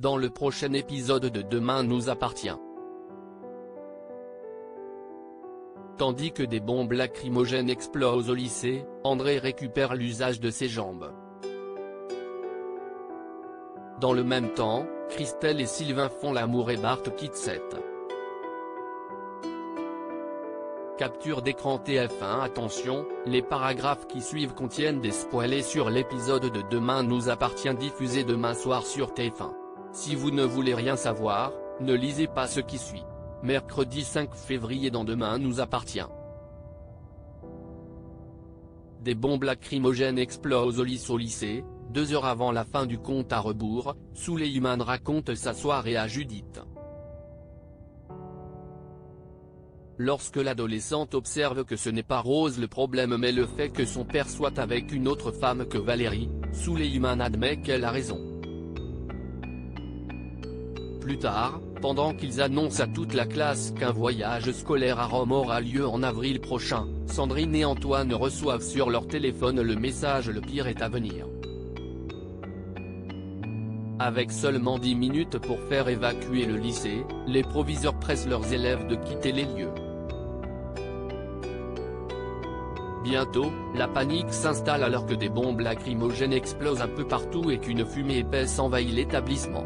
dans le prochain épisode de Demain nous appartient. Tandis que des bombes lacrymogènes explosent au lycée, André récupère l'usage de ses jambes. Dans le même temps, Christelle et Sylvain font l'amour et Bart quitte set. Capture d'écran TF1. Attention, les paragraphes qui suivent contiennent des spoilers sur l'épisode de Demain nous appartient diffusé demain soir sur TF1. Si vous ne voulez rien savoir, ne lisez pas ce qui suit. Mercredi 5 février dans Demain nous appartient. Des bombes lacrymogènes explosent au lycée. 2 heures avant la fin du compte à rebours, Suleiman raconte sa soirée à Judith. Lorsque l'adolescente observe que ce n'est pas Rose le problème mais le fait que son père soit avec une autre femme que Valérie, Suleiman admet qu'elle a raison. Plus tard, pendant qu'ils annoncent à toute la classe qu'un voyage scolaire à Rome aura lieu en avril prochain, Sandrine et Antoine reçoivent sur leur téléphone le message « Le pire est à venir ». Avec seulement 10 minutes pour faire évacuer le lycée, les proviseurs pressent leurs élèves de quitter les lieux. Bientôt, la panique s'installe alors que des bombes lacrymogènes explosent un peu partout et qu'une fumée épaisse envahit l'établissement.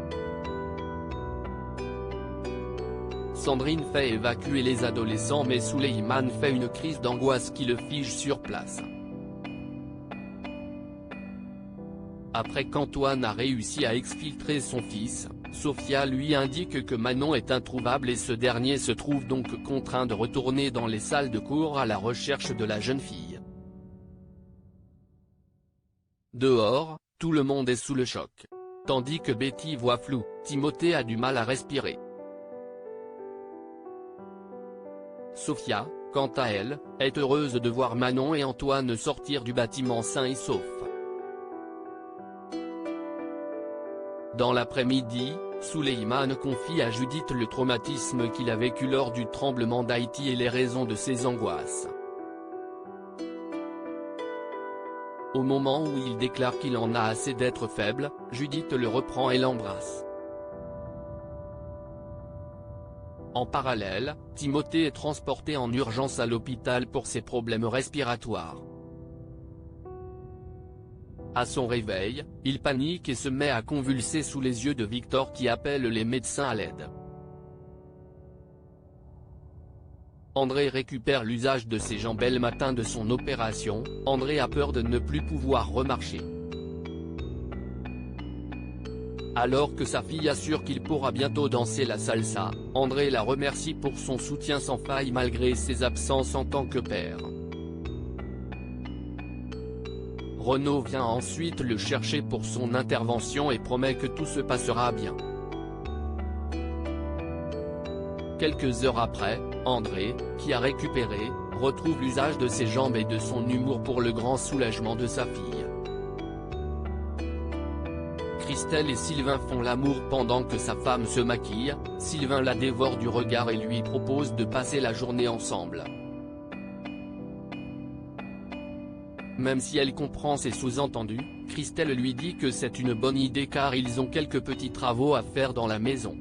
Sandrine fait évacuer les adolescents mais Suleiman fait une crise d'angoisse qui le fige sur place. Après qu'Antoine a réussi à exfiltrer son fils, Sophia lui indique que Manon est introuvable et ce dernier se trouve donc contraint de retourner dans les salles de cours à la recherche de la jeune fille. Dehors, tout le monde est sous le choc. Tandis que Betty voit flou, Timothée a du mal à respirer. Sophia, quant à elle, est heureuse de voir Manon et Antoine sortir du bâtiment sains et saufs. Dans l'après-midi, Suleiman confie à Judith le traumatisme qu'il a vécu lors du tremblement d'Haïti et les raisons de ses angoisses. Au moment où il déclare qu'il en a assez d'être faible, Judith le reprend et l'embrasse. En parallèle, Timothée est transporté en urgence à l'hôpital pour ses problèmes respiratoires. À son réveil, il panique et se met à convulser sous les yeux de Victor qui appelle les médecins à l'aide. André récupère l'usage de ses jambes le matin de son opération. André a peur de ne plus pouvoir remarcher. Alors que sa fille assure qu'il pourra bientôt danser la salsa, André la remercie pour son soutien sans faille malgré ses absences en tant que père. Renaud vient ensuite le chercher pour son intervention et promet que tout se passera bien. Quelques heures après, André, qui a récupéré, retrouve l'usage de ses jambes et de son humour pour le grand soulagement de sa fille. Christelle et Sylvain font l'amour pendant que sa femme se maquille. Sylvain la dévore du regard et lui propose de passer la journée ensemble. Même si elle comprend ses sous-entendus, Christelle lui dit que c'est une bonne idée car ils ont quelques petits travaux à faire dans la maison.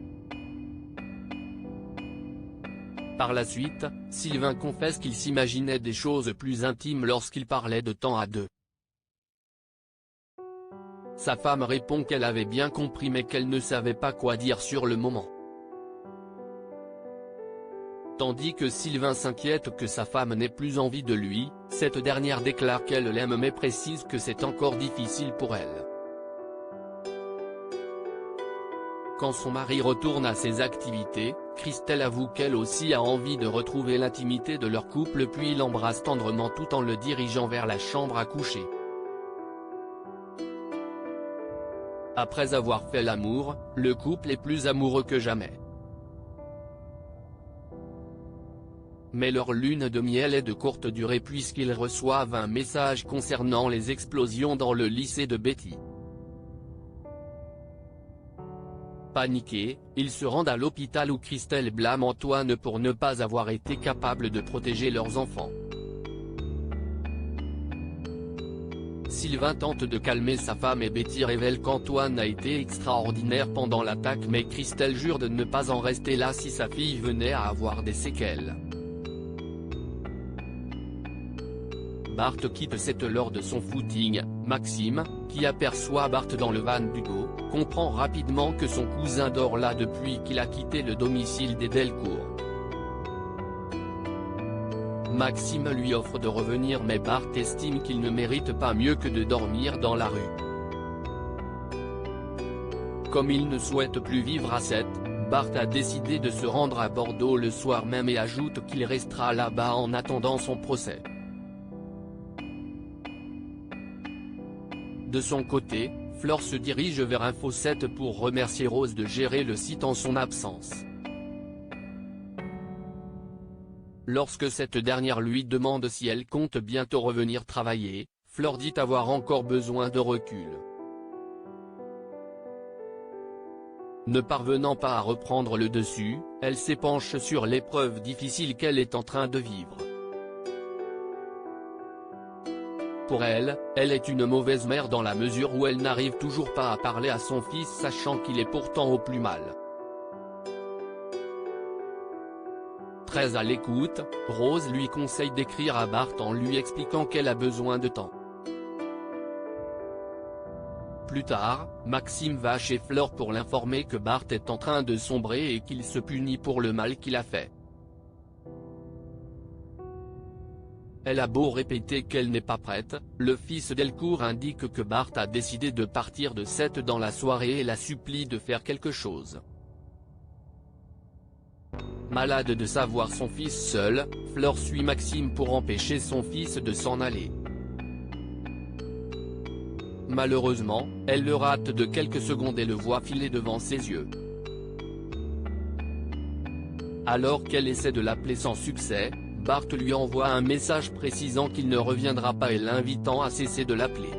Par la suite, Sylvain confesse qu'il s'imaginait des choses plus intimes lorsqu'il parlait de temps à deux. Sa femme répond qu'elle avait bien compris mais qu'elle ne savait pas quoi dire sur le moment. Tandis que Sylvain s'inquiète que sa femme n'ait plus envie de lui, cette dernière déclare qu'elle l'aime mais précise que c'est encore difficile pour elle. Quand son mari retourne à ses activités, Christelle avoue qu'elle aussi a envie de retrouver l'intimité de leur couple puis l'embrasse tendrement tout en le dirigeant vers la chambre à coucher. Après avoir fait l'amour, le couple est plus amoureux que jamais. Mais leur lune de miel est de courte durée puisqu'ils reçoivent un message concernant les explosions dans le lycée de Betty. Paniqués, ils se rendent à l'hôpital où Christelle blâme Antoine pour ne pas avoir été capable de protéger leurs enfants. Sylvain tente de calmer sa femme et Betty révèle qu'Antoine a été extraordinaire pendant l'attaque, mais Christelle jure de ne pas en rester là si sa fille venait à avoir des séquelles. Bart quitte cette lors de son footing. Maxime, qui aperçoit Bart dans le van d'Hugo, comprend rapidement que son cousin dort là depuis qu'il a quitté le domicile des Delcourt. Maxime lui offre de revenir, mais Bart estime qu'il ne mérite pas mieux que de dormir dans la rue. Comme il ne souhaite plus vivre à 7, Bart a décidé de se rendre à Bordeaux le soir même et ajoute qu'il restera là-bas en attendant son procès. De son côté, Flore se dirige vers Info 7 pour remercier Rose de gérer le site en son absence. Lorsque cette dernière lui demande si elle compte bientôt revenir travailler, Flore dit avoir encore besoin de recul. Ne parvenant pas à reprendre le dessus, elle s'épanche sur l'épreuve difficile qu'elle est en train de vivre. Pour elle, elle est une mauvaise mère dans la mesure où elle n'arrive toujours pas à parler à son fils sachant qu'il est pourtant au plus mal. Très à l'écoute, Rose lui conseille d'écrire à Bart en lui expliquant qu'elle a besoin de temps. Plus tard, Maxime va chez Flore pour l'informer que Bart est en train de sombrer et qu'il se punit pour le mal qu'il a fait. Elle a beau répéter qu'elle n'est pas prête, le fils Delcourt indique que Bart a décidé de partir de 7 dans la soirée et la supplie de faire quelque chose. Malade de savoir son fils seul, Flore suit Maxime pour empêcher son fils de s'en aller. Malheureusement, elle le rate de quelques secondes et le voit filer devant ses yeux. Alors qu'elle essaie de l'appeler sans succès, Bart lui envoie un message précisant qu'il ne reviendra pas et l'invitant à cesser de l'appeler.